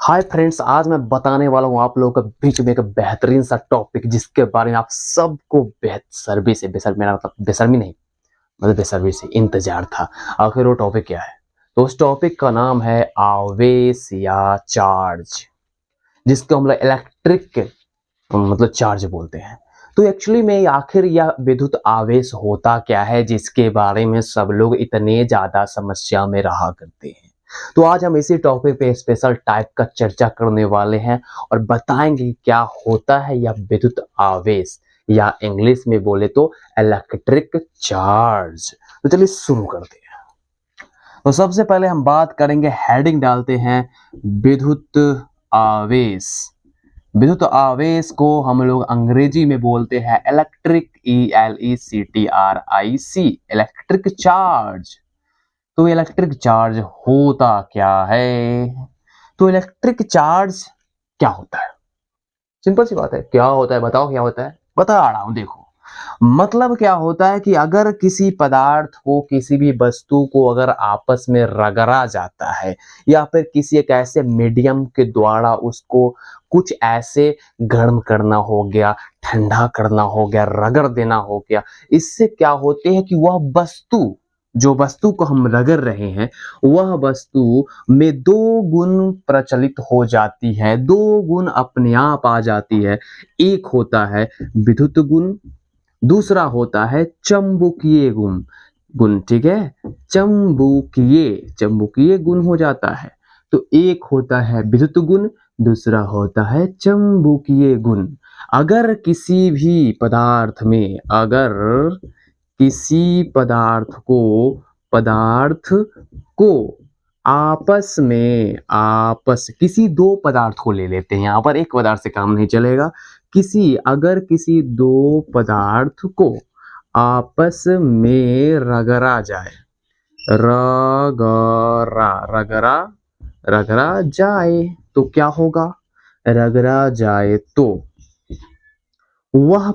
Hi friends, आज मैं बताने वाला हूँ आप लोगों के बीच में एक बेहतरीन सा टॉपिक जिसके बारे में आप सबको बेसब्री से मेरा मतलब बेशर्मी नहीं, मतलब बेसब्री से इंतजार था। आखिर वो टॉपिक क्या है? तो उस टॉपिक का नाम है आवेश या चार्ज, जिसको हम लोग इलेक्ट्रिक मतलब चार्ज बोलते हैं। तो एक्चुअली में आखिर यह विद्युत आवेश होता क्या है, जिसके बारे में सब लोग इतने ज्यादा समस्या में रहा करते हैं। तो आज हम इसी टॉपिक पे स्पेशल टाइप का चर्चा करने वाले हैं और बताएंगे कि क्या होता है यह विद्युत आवेश, या इंग्लिश में बोले तो इलेक्ट्रिक चार्ज। तो चलिए शुरू करते हैं। तो सबसे पहले हम बात करेंगे, हेडिंग डालते हैं विद्युत आवेश। विद्युत आवेश को हम लोग अंग्रेजी में बोलते हैं इलेक्ट्रिक, ELECTRIC, इलेक्ट्रिक चार्ज। तो इलेक्ट्रिक चार्ज होता क्या है? तो इलेक्ट्रिक चार्ज क्या होता है? सिंपल सी बात है, क्या होता है बताओ, क्या होता है बता रहा हूं। देखो, मतलब क्या होता है कि अगर किसी पदार्थ को, किसी भी वस्तु को अगर आपस में रगड़ा जाता है, या फिर किसी एक ऐसे मीडियम के द्वारा उसको कुछ ऐसे गर्म करना हो गया, ठंडा करना हो गया, रगड़ देना हो गया, इससे क्या होते हैं कि वह वस्तु, जो वस्तु को हम रगड़ रहे हैं, वह वस्तु में दो गुण प्रचलित हो जाती है, दो गुण अपने आप आ जाती है। एक होता है विद्युत गुण, दूसरा होता है चुंबकीय गुण। गुण ठीक है, चुंबकीय चुंबकीय गुण हो जाता है। तो एक होता है विद्युत गुण, दूसरा होता है चुंबकीय गुण। अगर किसी भी पदार्थ में, अगर किसी पदार्थ को आपस में, किसी दो पदार्थ को ले लेते हैं, यहाँ पर एक पदार्थ से काम नहीं चलेगा। अगर किसी दो पदार्थ को आपस में रगड़ा जाए, रगड़ा रगड़ा जाए तो क्या होगा? रगड़ा जाए तो वह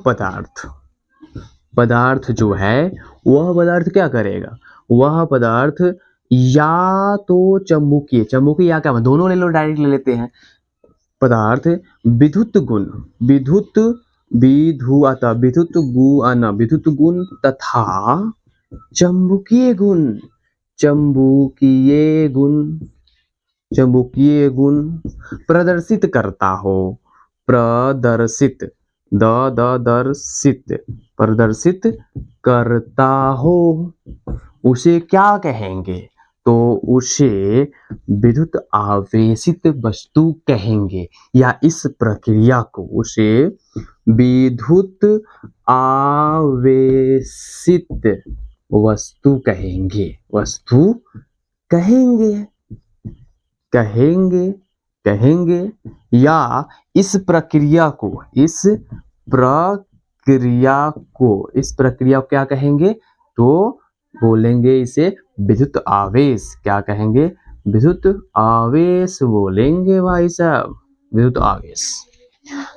पदार्थ जो है, वह पदार्थ क्या करेगा? वह पदार्थ या तो चुंबकीय, या क्या, दोनों ले लो, डायरेक्ट ले लेते हैं। पदार्थ विद्युत गुण, विद्युत गुण तथा चुंबकीय गुण, चुंबकीय गुण चुंबकीय गुण प्रदर्शित करता हो, प्रदर्शित प्रदर्शित करता हो, उसे क्या कहेंगे? तो उसे विद्युत आवेशित वस्तु कहेंगे, या इस प्रक्रिया को उसे विद्युत आवेशित वस्तु कहेंगे, कहेंगे कहेंगे कहेंगे या इस प्रक्रिया को, इस प्रक्रिया को क्या कहेंगे? तो बोलेंगे इसे विद्युत आवेश। क्या कहेंगे? विद्युत आवेश बोलेंगे भाई साहब, विद्युत आवेश।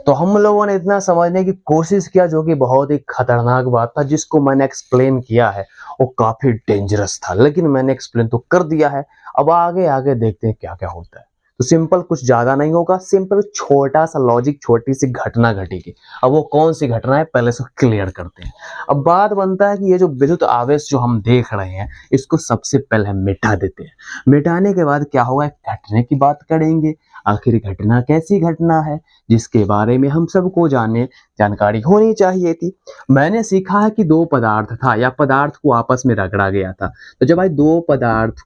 तो हम लोगों ने इतना समझने की कोशिश किया, जो कि बहुत ही खतरनाक बात था, जिसको मैंने एक्सप्लेन किया है वो काफी डेंजरस था, लेकिन मैंने एक्सप्लेन तो कर दिया है। अब आगे आगे देखते हैं क्या क्या होता है। तो सिंपल, कुछ ज्यादा नहीं होगा, सिंपल छोटा सा लॉजिक, छोटी सी घटना घटेगी। अब वो कौन सी घटना है पहले से क्लियर करते हैं। अब बात बनता है कि ये जो विद्युत आवेश जो हम देख रहे हैं, इसको सबसे पहले हम मिटा देते हैं। मिटाने के बाद क्या होगा, एक घटने की बात करेंगे। आखिर घटना कैसी घटना है, जिसके बारे में हम सबको जानकारी होनी चाहिए थी। मैंने सीखा है कि दो पदार्थ था, या पदार्थ को आपस में रगड़ा गया था। तो जब भाई दो पदार्थ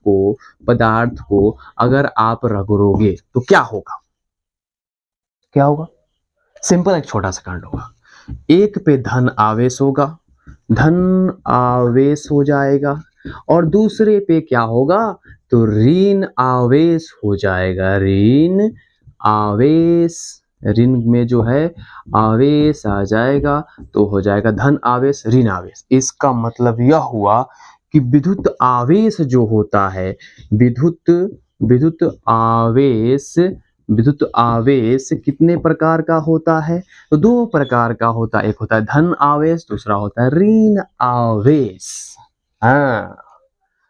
को अगर आप रगड़ोगे तो क्या होगा? सिंपल, एक छोटा सा कांड होगा। एक पे धन आवेश होगा, धन आवेश हो जाएगा, और दूसरे पे क्या होगा? तो ऋण आवेश हो जाएगा, ऋण आवेश। ऋण में जो है आवेश आ जाएगा, तो हो जाएगा धन आवेश, ऋण आवेश। इसका मतलब यह हुआ कि विद्युत आवेश जो होता है, विद्युत आवेश विद्युत आवेश कितने प्रकार का होता है? तो दो प्रकार का होता है, एक होता है धन आवेश, दूसरा होता है ऋण आवेश। हाँ,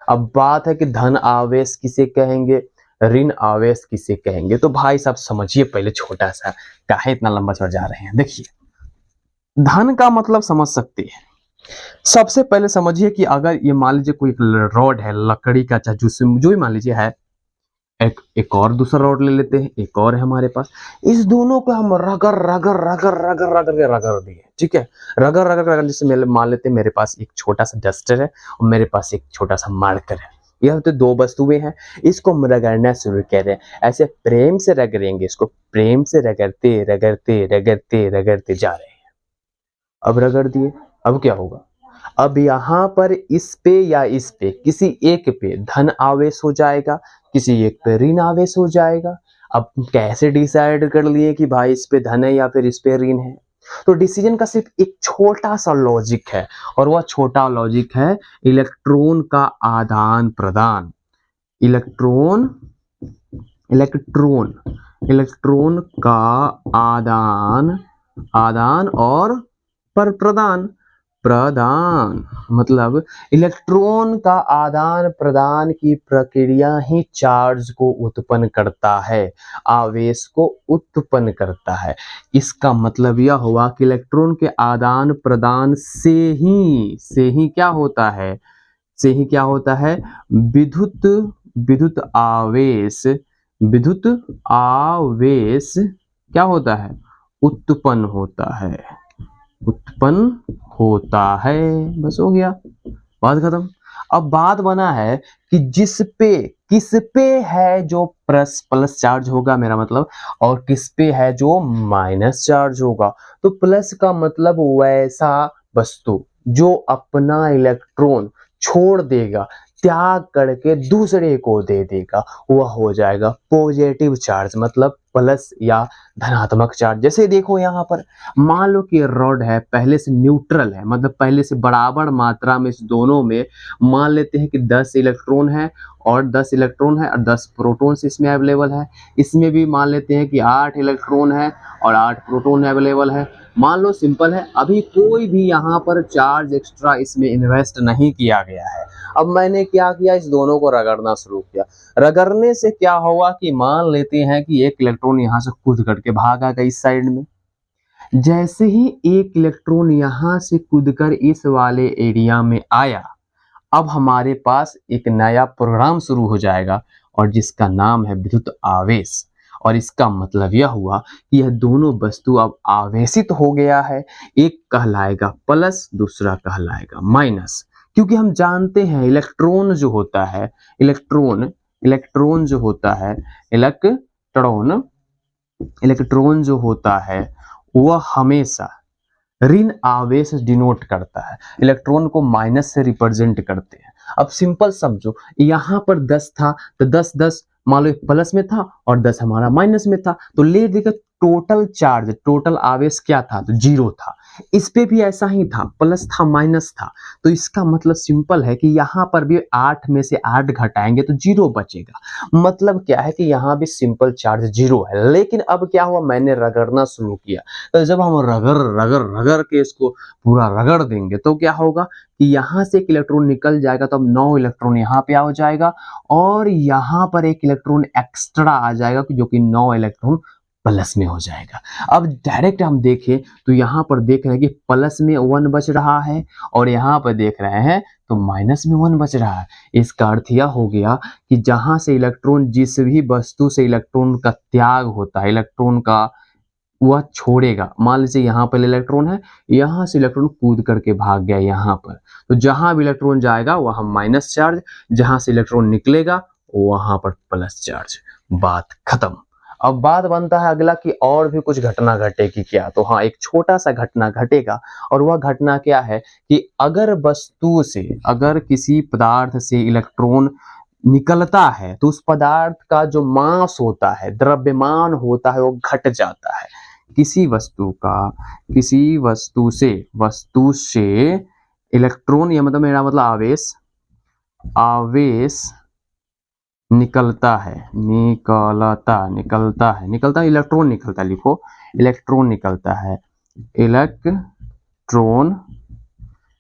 अब बात है कि धन आवेश किसे कहेंगे? ऋण आवेश किसे कहेंगे? तो भाई साहब समझिए पहले छोटा सा, काहे इतना लंबा चढ़ जा रहे हैं। देखिए, धन का मतलब समझ सकते हैं। सबसे पहले समझिए कि अगर ये मान लीजिए कोई रॉड है लकड़ी का, चाहे जो भी मान लीजिए है, एक और दूसरा रॉड ले लेते हैं, एक और है हमारे पास। इस दोनों को हम रगड़ रगड़ रगड़ रगड़ रगड़ के रगड़ दिए, ठीक है, रगड़ रगड़ रगड़। जैसे मान लेते हैं मेरे पास एक छोटा सा डस्टर है और मेरे पास एक छोटा सा मार्कर है, यह तो दो वस्तुएं हैं, इसको हम रगड़ना शुरू कर रहे हैं। ऐसे प्रेम से रगड़ेंगे, इसको प्रेम से रगड़ते रगड़ते रगड़ते रगड़ते जा रहे हैं। अब रगड़ दिए, अब क्या होगा? अब यहां पर इस पे या इस पे किसी एक पे धन आवेश हो जाएगा, किसी एक पे ऋण आवेश हो जाएगा। अब कैसे डिसाइड कर लिए कि भाई इस पे धन है या फिर इस पे ऋण है? तो डिसीजन का सिर्फ एक छोटा सा लॉजिक है, और वह छोटा लॉजिक है इलेक्ट्रॉन का आदान प्रदान। इलेक्ट्रॉन इलेक्ट्रॉन इलेक्ट्रॉन का आदान आदान और प्रदान प्रदान मतलब इलेक्ट्रॉन का आदान प्रदान की प्रक्रिया ही चार्ज को उत्पन्न करता है, आवेश को उत्पन्न करता है। इसका मतलब यह हुआ कि इलेक्ट्रॉन के आदान प्रदान से ही क्या होता है, विद्युत विद्युत आवेश विद्युत आवेश क्या होता है? उत्पन्न होता है। बस हो गया, बात खत्म। अब बात बना है कि किस पे है जो प्लस चार्ज होगा, मेरा मतलब, और किस पे है जो माइनस चार्ज होगा। तो प्लस का मतलब वैसा वस्तु जो अपना इलेक्ट्रॉन छोड़ देगा, त्याग करके दूसरे को दे देगा, वह हो जाएगा पॉजिटिव चार्ज, मतलब प्लस या धनात्मक चार्ज। जैसे देखो यहाँ पर मान लो कि रॉड है, पहले से न्यूट्रल है, मतलब पहले से बराबर मात्रा में इस दोनों में मान लेते हैं कि 10 इलेक्ट्रॉन है और 10 इलेक्ट्रॉन है और 10 प्रोटॉन्स इसमें अवेलेबल है। इसमें भी मान लेते हैं कि 8 इलेक्ट्रॉन है और 8 प्रोटॉन अवेलेबल है। मान लो सिंपल है, अभी कोई भी यहाँ पर चार्ज एक्स्ट्रा इसमें इन्वेस्ट नहीं किया गया है। अब मैंने क्या किया, इस दोनों को रगड़ना शुरू किया। रगड़ने से क्या हुआ कि मान लेते हैं कि एक इलेक्ट्रॉन यहाँ से कूद करके भागा गया इस साइड में। जैसे ही एक इलेक्ट्रॉन यहाँ से कूदकर इस वाले एरिया में आया, अब हमारे पास एक नया प्रोग्राम शुरू हो जाएगा और जिसका नाम है विद्युत आवेश। और इसका मतलब यह हुआ कि यह दोनों वस्तु अब आवेशित हो गया है। एक कहलाएगा प्लस, दूसरा कहलाएगा माइनस। क्योंकि हम जानते हैं इलेक्ट्रॉन जो होता है इलेक्ट्रॉन जो होता है वह हमेशा ऋण आवेश डिनोट करता है, इलेक्ट्रॉन को माइनस से रिप्रेजेंट करते हैं। अब सिंपल समझो, यहाँ पर 10 था तो 10 10 मान लो प्लस में था और 10 हमारा माइनस में था, तो ले देकर टोटल चार्ज, टोटल आवेश क्या था? तो 0 था। इस पे भी ऐसा ही था, प्लस था माइनस था। तो इसका मतलब सिंपल है कि यहाँ पर भी 8 में से 8 घटाएंगे तो 0 बचेगा। मतलब क्या है कि यहाँ भी सिंपल चार्ज 0 है। लेकिन अब क्या हुआ, मैंने रगड़ना शुरू किया। तो जब हम रगड़ रगड़ रगड़ के इसको पूरा रगड़ देंगे तो क्या होगा कि यहाँ से एक इलेक्ट्रॉन निकल जाएगा, तो अब 9 इलेक्ट्रॉन यहाँ पे आ जाएगा और यहाँ पर एक इलेक्ट्रॉन एक्स्ट्रा आ जाएगा जो कि 9 इलेक्ट्रॉन प्लस में हो जाएगा। अब डायरेक्ट हम देखें तो यहाँ पर देख रहे हैं कि प्लस में 1 बच रहा है और यहाँ पर देख रहे हैं तो माइनस में 1 बच रहा है। इसका अर्थ यह हो गया कि जहां से इलेक्ट्रॉन, जिस भी वस्तु से इलेक्ट्रॉन का त्याग होता है, इलेक्ट्रॉन का वह छोड़ेगा। मान लीजिए यहाँ पर इलेक्ट्रॉन है, यहाँ से इलेक्ट्रॉन कूद करके भाग गया यहाँ पर, तो जहां भी इलेक्ट्रॉन जाएगा वहां माइनस चार्ज, जहां से इलेक्ट्रॉन निकलेगा वहां पर प्लस चार्ज। बात खत्म। अब बात बनता है अगला कि और भी कुछ घटना घटेगी क्या? तो हाँ, एक छोटा सा घटना घटेगा और वह घटना क्या है कि अगर किसी पदार्थ से इलेक्ट्रॉन निकलता है तो उस पदार्थ का जो मास होता है, द्रव्यमान होता है, वो घट जाता है। किसी वस्तु से इलेक्ट्रॉन, या मतलब मेरा मतलब आवेश निकलता है, इलेक्ट्रॉन निकलता है, लिखो इलेक्ट्रॉन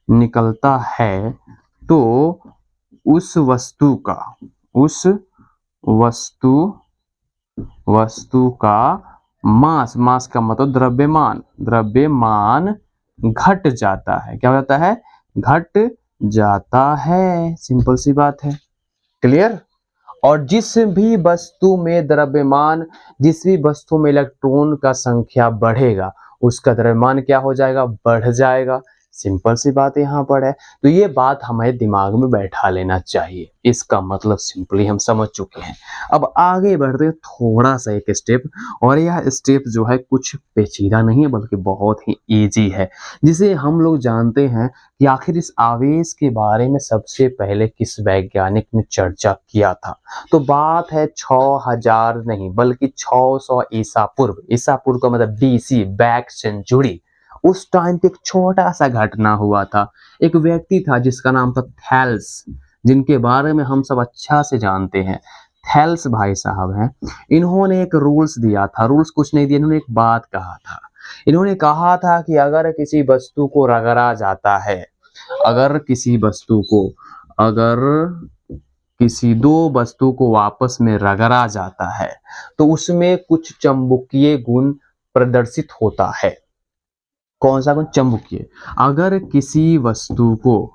निकलता है, तो उस वस्तु वस्तु वस्तु का मास, मास का मतलब द्रव्यमान, द्रव्यमान घट जाता है। क्या हो जाता है? घट जाता है। सिंपल सी बात है। क्लियर? और जिस भी वस्तु में द्रव्यमान, जिस भी वस्तु में इलेक्ट्रॉन का संख्या बढ़ेगा उसका द्रव्यमान क्या हो जाएगा? बढ़ जाएगा। सिंपल सी बात यहाँ पर है। तो ये बात हमें दिमाग में बैठा लेना चाहिए। इसका मतलब सिंपली हम समझ चुके हैं। अब आगे बढ़ते हैं थोड़ा सा एक स्टेप, और यह स्टेप जो है कुछ पेचीदा नहीं है बल्कि बहुत ही इजी है, जिसे हम लोग जानते हैं कि आखिर इस आवेश के बारे में सबसे पहले किस वैज्ञानिक ने चर्चा किया था। तो बात है 6000 नहीं बल्कि 600 ईसा पूर्व। ईसा पूर्व का मतलब BC, बैक सेंचुरी। उस टाइम पे एक छोटा सा घटना हुआ था। एक व्यक्ति था जिसका नाम था थैल्स, जिनके बारे में हम सब अच्छा से जानते हैं। थैल्स भाई साहब हैं। इन्होंने एक रूल्स दिया था। रूल्स कुछ नहीं दिया, इन्होंने एक बात कहा था। इन्होंने कहा था कि अगर किसी वस्तु को रगड़ा जाता है, अगर किसी वस्तु को, अगर किसी दो वस्तु को आपस में रगड़ा जाता है तो उसमें कुछ चुंबकीय गुण प्रदर्शित होता है। कौन सा गुण? चुंबकीय। अगर किसी वस्तु को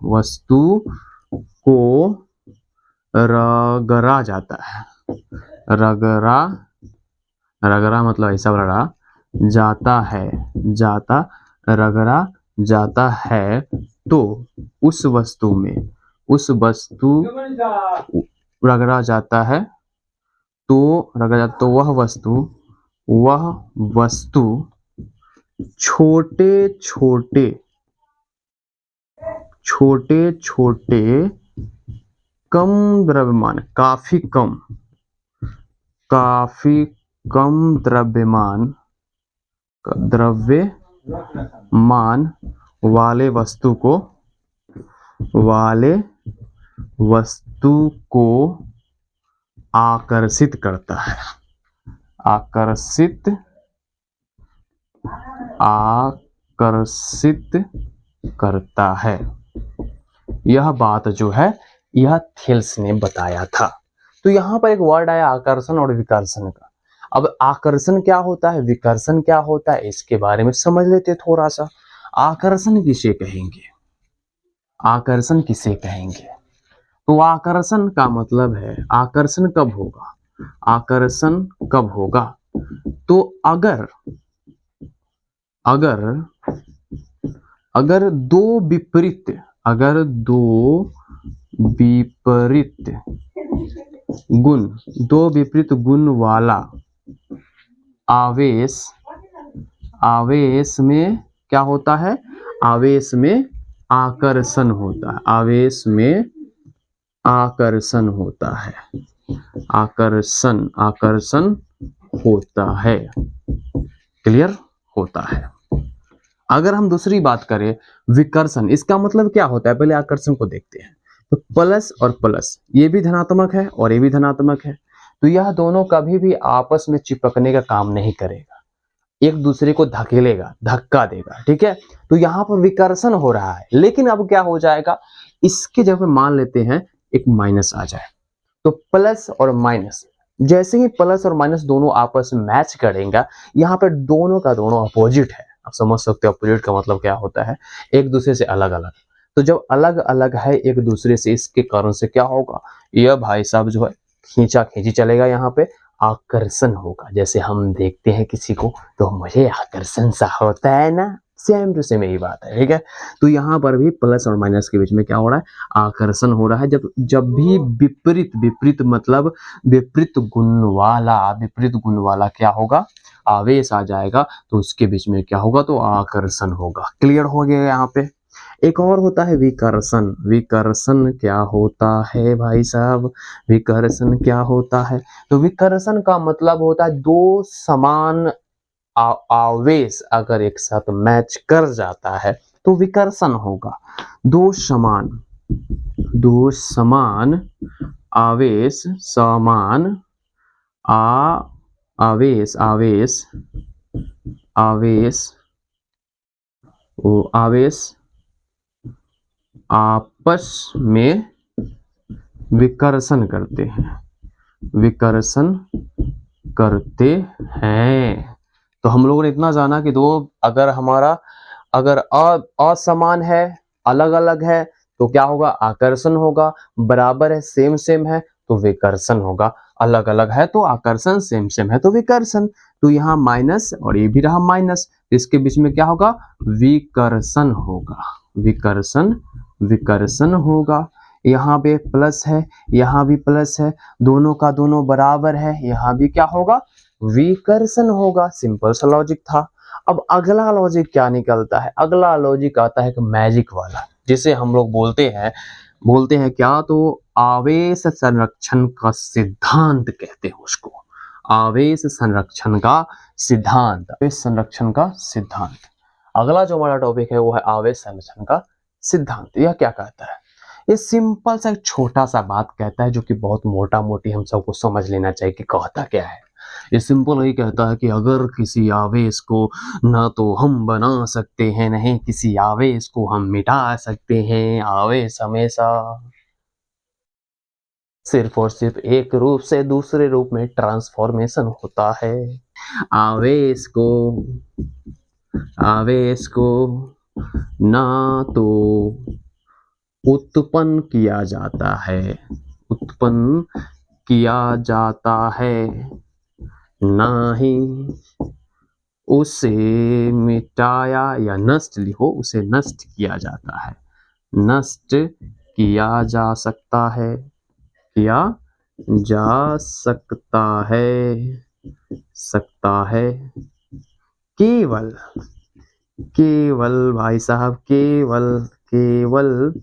रगड़ा जाता है, रगड़ा, रगड़ा मतलब ऐसा रगड़ा जाता है, रगड़ा जाता है तो उस वस्तु में, उस वस्तु रगड़ा जाता है तो वह वस्तु छोटे छोटे कम द्रव्यमान, काफी कम द्रव्यमान वाले वस्तु को आकर्षित करता है। आकर्षित करता है। यह बात जो है यह थेल्स ने बताया था। तो यहाँ पर एक वर्ड आया आकर्षण और विकर्षण का। अब आकर्षण क्या होता है, विकर्षण क्या होता है, इसके बारे में समझ लेते थोड़ा सा। आकर्षण किसे कहेंगे? आकर्षण किसे कहेंगे? तो आकर्षण का मतलब है, आकर्षण कब होगा? आकर्षण कब होगा? तो अगर दो विपरीत गुण वाला आवेश में क्या होता है? आवेश में आकर्षण होता है। आवेश में आकर्षण होता है। आकर्षण होता है। क्लियर? होता है। अगर हम दूसरी बात करें विकर्षण, इसका मतलब क्या होता है? पहले आकर्षण को देखते हैं। तो प्लस और प्लस, ये भी धनात्मक है और ये भी धनात्मक है, तो यह दोनों कभी भी आपस में चिपकने का काम नहीं करेगा, एक दूसरे को धकेलेगा, धक्का देगा। ठीक है? तो यहाँ पर विकर्षण हो रहा है। लेकिन अब क्या हो जाएगा, इसके जगह मान लेते हैं एक माइनस आ जाए, तो प्लस और माइनस, जैसे ही प्लस और माइनस दोनों आपस में मैच करेंगे, यहाँ पर दोनों का दोनों अपोजिट है। आप समझ सकते हो अपोजिट का मतलब क्या होता है, एक दूसरे से अलग अलग। तो जब अलग अलग है एक दूसरे से, इसके कारण से क्या होगा, यह भाई साहब जो है खींचा खींची चलेगा, यहाँ पे आकर्षण होगा। जैसे हम देखते हैं किसी को तो मुझे आकर्षण सा होता है ना, सेम टू सेम यही बात है। ठीक है? तो यहाँ पर भी प्लस और माइनस के बीच में क्या हो रहा है, आकर्षण हो रहा है। जब भी विपरीत मतलब विपरीत गुण वाला क्या होगा, आवेश आ जाएगा, तो उसके बीच में क्या होगा, तो आकर्षण होगा। क्लियर हो गया? यहाँ पे एक और होता है विकर्षण। विकर्षण क्या होता है भाई साहब? विकर्षण क्या होता है? तो विकर्षण का मतलब होता है दो समान आवेश अगर एक साथ मैच कर जाता है तो विकर्षण होगा। दो समान आवेश, आवेश आपस में विकर्षण करते हैं। विकर्षण करते हैं। तो हम लोगों ने इतना जाना कि दो अगर हमारा अगर असमान है, अलग अलग है, तो क्या होगा? आकर्षण होगा। बराबर है, सेम सेम है, तो विकर्षण होगा। अलग अलग है तो आकर्षण, सेम सेम है तो विकर्षण। तो यहाँ माइनस और ये भी रहा माइनस, इसके बीच में क्या होगा? विकर्षण होगा। विकर्षण, विकर्षण होगा। यहाँ पे प्लस है, यहाँ भी प्लस है, दोनों का दोनों बराबर है, यहाँ भी क्या होगा? विकर्षण होगा। सिंपल सा लॉजिक था। अब अगला लॉजिक क्या निकलता है? अगला लॉजिक आता है एक मैजिक वाला, जिसे हम लोग बोलते हैं क्या? तो आवेश संरक्षण का सिद्धांत कहते हैं उसको। आवेश संरक्षण का सिद्धांत, आवेश संरक्षण का सिद्धांत। अगला जो हमारा टॉपिक है वो है आवेश संरक्षण का सिद्धांत। यह क्या कहता है? ये सिंपल सा एक छोटा सा बात कहता है, जो कि बहुत मोटा मोटी हम सबको समझ लेना चाहिए कि कहता क्या है। ये सिंपल ही कहता है कि अगर किसी आवेश को ना तो हम बना सकते हैं, नहीं किसी आवेश को हम मिटा सकते हैं। आवेश हमेशा सिर्फ और सिर्फ एक रूप से दूसरे रूप में ट्रांसफॉर्मेशन होता है। आवेश को ना तो उत्पन्न किया जाता है, ना ही उसे मिटाया या नष्ट लिखो, उसे नष्ट किया जाता है। नष्ट किया जा सकता है, किया जा सकता है केवल भाई साहब, केवल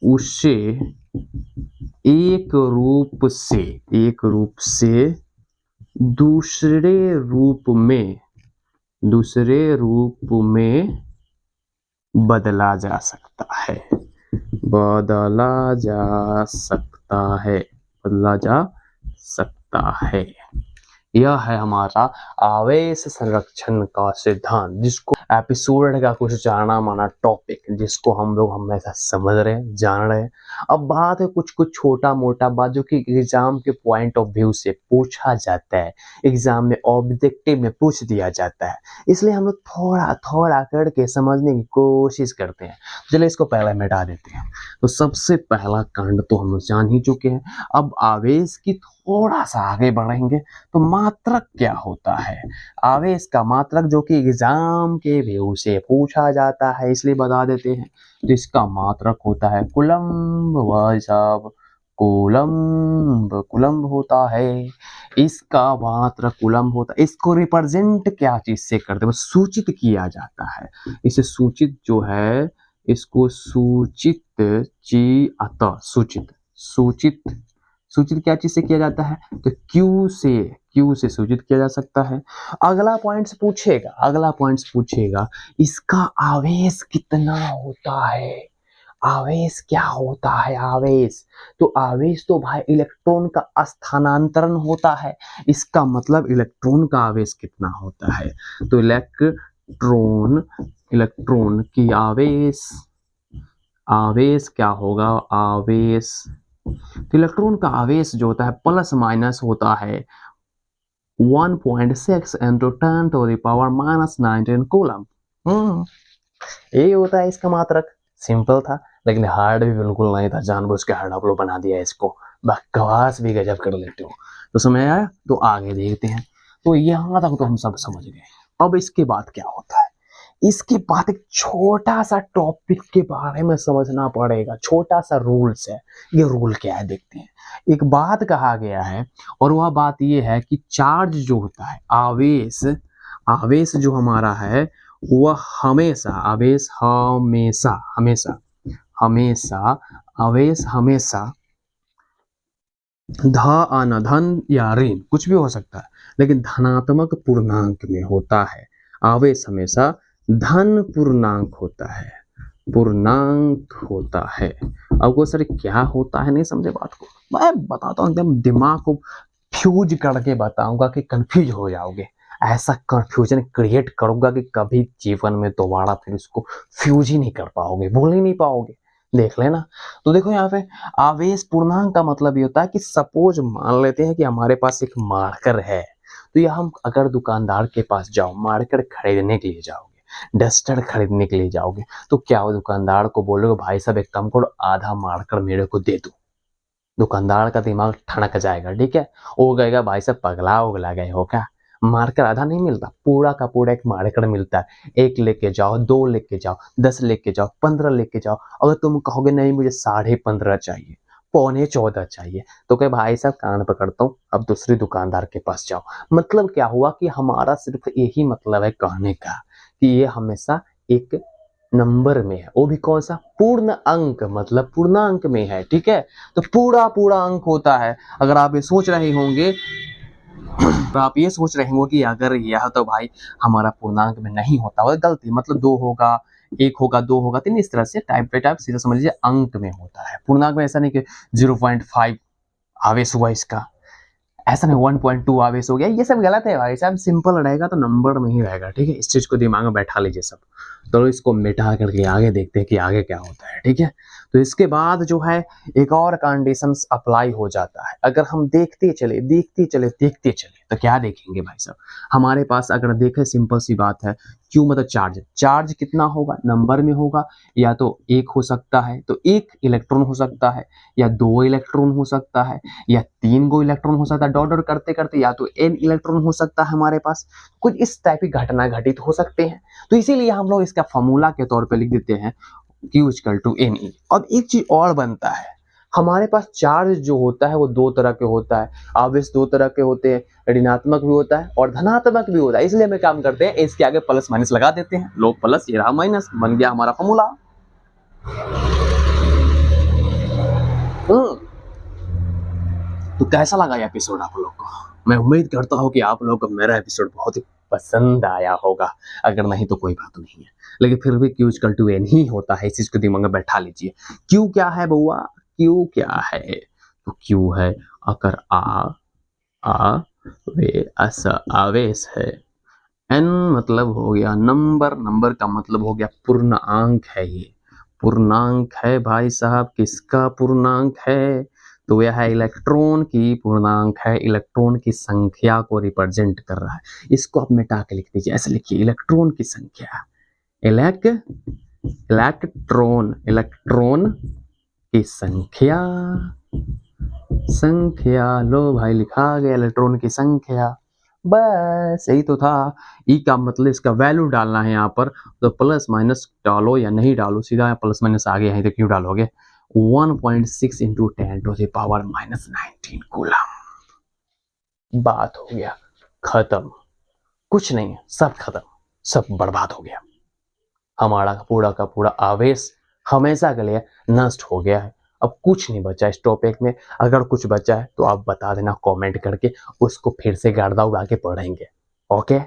उसे एक रूप से दूसरे रूप में बदला जा सकता है। यह है हमारा आवेश संरक्षण का सिद्धांत, जिसको एपिसोड का कुछ जाना माना टॉपिक, जिसको हम लोग हमेशा समझ रहे हैं, जान रहे हैं। अब बात है कुछ छोटा मोटा बात, जो कि एग्जाम के पॉइंट ऑफ व्यू से पूछा जाता है, एग्जाम में ऑब्जेक्टिव में पूछ दिया जाता है, इसलिए हम लोग थोड़ा थोड़ा करके समझने की कोशिश करते हैं। चलिए इसको पहले मिटा देते हैं। तो सबसे पहला कांड तो हम लोग जान ही चुके हैं। अब आवेश की थोड़ा सा आगे बढ़ेंगे तो मात्रक क्या होता है? आवेश का मात्रक, जो कि एग्जाम के व्यू से पूछा जाता है, इसलिए बता देते हैं। तो इसका मात्रक होता है कूलम्ब। भाई साहब, कूलम्ब होता है। इसका मात्रक कूलम्ब होता है। इसको रिप्रेजेंट क्या चीज से करते हैं? सूचित किया जाता है। इसे सूचित जो है, इसको सूचित सूचित क्या चीज से किया जाता है? तो क्यू से सूचित किया जा सकता है। अगला पॉइंट्स पूछेगा इसका आवेश कितना होता है? आवेश क्या होता है? आवेश तो भाई इलेक्ट्रॉन का स्थानांतरण होता है। इसका मतलब इलेक्ट्रॉन का आवेश कितना होता है? तो इलेक्ट्रॉन की आवेश क्या होगा? तो इलेक्ट्रॉन का आवेश जो होता है प्लस माइनस होता है 1.6 into 10 to the power minus 19 coulomb. यही होता है इसका मात्रक। सिंपल था, लेकिन हार्ड भी बिल्कुल नहीं था। जानबूझ के हार्ड आप लोग बना दिया इसको, बकवास भी गजब कर लेते हो। तो समझ आया? तो आगे देखते हैं। तो यहाँ तक तो हम सब समझ गए। अब इसके बाद क्या होता है? इसके बाद एक छोटा सा टॉपिक के बारे में समझना पड़ेगा। छोटा सा रूल्स है। ये रूल क्या है देखते हैं। एक बात कहा गया है, और वह बात ये है कि चार्ज जो होता है, आवेश जो हमारा है, वह हमेशा धन या ऋण कुछ भी हो सकता है, लेकिन धनात्मक पूर्णांक में होता है। आवेश हमेशा धन पूर्णांक होता है। अब वो सर क्या होता है, नहीं समझे बात को? मैं बताता हूँ, एकदम दिमाग को फ्यूज करके बताऊंगा कि कंफ्यूज हो जाओगे। ऐसा कंफ्यूजन क्रिएट करूंगा कि कभी जीवन में दोबारा फिर उसको फ्यूज ही नहीं कर पाओगे, भूल ही नहीं पाओगे। देख लेना। तो देखो यहाँ पे आवेश पूर्णांक का मतलब ये होता है कि सपोज मान लेते हैं कि हमारे पास एक मार्कर है, तो यह हम अगर दुकानदार के पास जाओ, मार्कर खरीदने के लिए जाओगे, डस्टर खरीदने के लिए जाओगे, तो क्या हो दुकानदार को बोलोगे भाई साहब एक काम करो आधा मार्कर मेरे को दे दो। दुकानदार का दिमाग ठनक जाएगा, ठीक है, वो कहेगा भाई साहब पगला उगला गए हो क्या, मार्कर आधा नहीं मिलता, पूरा का पूरा एक मार्कर मिलता है। एक लेके जाओ, 2 लेके जाओ, 10 लेके जाओ, 15 लेके जाओ। अगर तुम कहोगे नहीं मुझे 15.5 चाहिए, 13.25 चाहिए, तो कहे भाई साहब कान पकड़ता हूँ अब दूसरी दुकानदार के पास जाओ। मतलब क्या हुआ कि हमारा सिर्फ यही मतलब है कहने का कि ये हमेशा एक नंबर में है, वो भी कौन सा, पूर्ण अंक, मतलब पूर्णांक में है, ठीक है। तो पूरा पूरा अंक होता है। अगर आप ये सोच रहे होंगे तो आप ये सोच रहे होंगे कि अगर यह तो भाई हमारा पूर्णांक में नहीं होता होगा, गलती, मतलब 2 होगा, 1 होगा, 2 होगा, 3, इस तरह से टाइप पे टाइप सीधा समझ लीजिए अंक में होता है। पूर्णांक में ऐसा नहीं कि 0.5 आवेश हुआ इसका, ऐसा नहीं 1.2 आवेश हो गया, ये सब गलत है भाई साहब। सिंपल रहेगा तो नंबर में ही रहेगा, ठीक है। इस चीज को दिमाग में बैठा लीजिए सब। तो इसको मिटा करके आगे देखते हैं कि आगे क्या होता है, ठीक है। तो इसके बाद जो है एक और कंडीशंस अप्लाई हो जाता है। अगर हम देखते चले देखते चले देखते चले तो क्या देखेंगे भाई साहब, हमारे पास अगर देखें सिंपल सी बात है, क्यू मतलब चार्ज, चार्ज कितना होगा, नंबर में होगा, या तो 1 हो सकता है तो 1 इलेक्ट्रॉन हो सकता है, या 2 इलेक्ट्रॉन हो सकता है, या 3 गो इलेक्ट्रॉन हो सकता है, डॉट डॉट करते करते, या तो n इलेक्ट्रॉन हो सकता है हमारे पास। कुछ इस टाइप की घटना घटित हो सकते हैं। तो इसीलिए हम लोग इसका फॉर्मूला के तौर पे लिख देते हैं Q इक्वल टू Ne। अब एक चीज और बनता है, हमारे पास चार्ज जो होता है वो 2 तरह के होता है, आवेश 2 तरह के होते हैं, ऋणात्मक भी होता है और धनात्मक भी होता है। इसलिए हम काम करते हैं इसके आगे प्लस माइनस लगा देते हैं, लो प्लस ये रहा माइनस, बन गया हमारा फॉर्मूला। तो कैसा लगा ये एपिसोड आप लोग को? मैं उम्मीद करता हूँ कि आप लोगों को मेरा एपिसोड बहुत ही पसंद आया होगा। अगर नहीं तो कोई बात नहीं है, लेकिन फिर भी Q इक्वल टू N ही होता है, इस चीज को दिमाग में बैठा लीजिए। Q क्या है बउआ, Q क्या है, तो Q है अगर वे अस आवेश है, N मतलब हो गया नंबर, नंबर का मतलब हो गया पूर्णांक है, ये पूर्णांक है भाई साहब। किसका पूर्णांक है, तो यह है इलेक्ट्रॉन की पूर्णांक है, इलेक्ट्रॉन की संख्या को रिप्रेजेंट कर रहा है। इसको आप मिटा के लिख दीजिए, ऐसे लिखिए इलेक्ट्रॉन की संख्या, इलेक्ट्रॉन, इलेक्ट्रॉन की संख्या, संख्या, लो भाई लिखा गया इलेक्ट्रॉन की संख्या, बस यही तो था। ई का मतलब इसका वैल्यू डालना है यहाँ पर, तो प्लस माइनस डालो या नहीं डालो, सीधा प्लस माइनस आ गया है तो क्यों डालोगे, 1.6 इंटू 10⁻⁻19 कूलम। बात हो गया खत्म, कुछ नहीं है, सब खत्म, सब बर्बाद हो गया। हमारा पूरा का पूरा आवेश हमेशा के लिए नष्ट हो गया है। अब कुछ नहीं बचा इस टॉपिक में। अगर कुछ बचा है तो आप बता देना कमेंट करके, उसको फिर से गर्दा उड़ा के पढ़ेंगे। ओके।